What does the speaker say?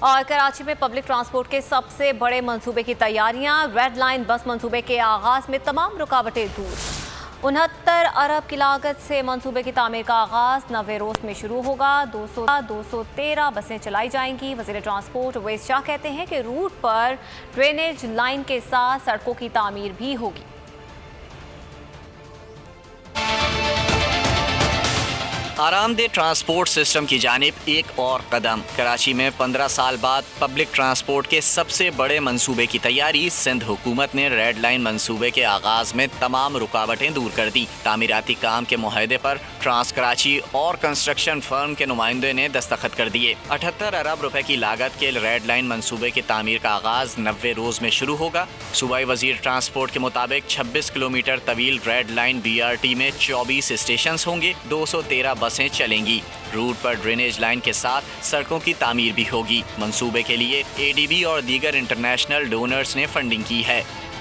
اور کراچی میں public transport کے سب سے بڑے منصوبے کی تیاریاں، ریڈ لائن بس منصوبے کے آغاز میں تمام رکاوٹیں دور۔ 69 ارب کی لاگت سے منصوبے کی تعمیر کا آغاز 90 روز میں شروع ہوگا۔ 213 بسیں چلائی جائیں گی۔ وزیر ٹرانسپورٹ اویس شاہ کہتے ہیں کہ روٹ پر ڈرینیج لائن کے ساتھ سڑکوں کی تعمیر بھی ہوگی۔ آرام دہ ٹرانسپورٹ سسٹم کی جانب ایک اور قدم۔ کراچی میں 15 سال بعد پبلک ٹرانسپورٹ کے سب سے بڑے منصوبے کی تیاری۔ سندھ حکومت نے ریڈ لائن منصوبے کے آغاز میں تمام رکاوٹیں دور کر دی۔ تعمیراتی کام کے معاہدے پر ٹرانس کراچی اور کنسٹرکشن فرم کے نمائندے نے دستخط کر دیے۔ 78 ارب روپے کی لاگت کے ریڈ لائن منصوبے کی تعمیر کا آغاز 90 روز میں شروع ہوگا۔ صوبائی وزیر ٹرانسپورٹ کے مطابق 26 کلومیٹر طویل ریڈ لائن BRT میں 24 اسٹیشنز ہوں گے۔ 213 بسیں چلیں گی۔ روٹ پر ڈرینیج لائن کے ساتھ سڑکوں کی تعمیر بھی ہوگی۔ منصوبے کے لیے ADB اور دیگر انٹرنیشنل ڈونرز نے فنڈنگ کی ہے۔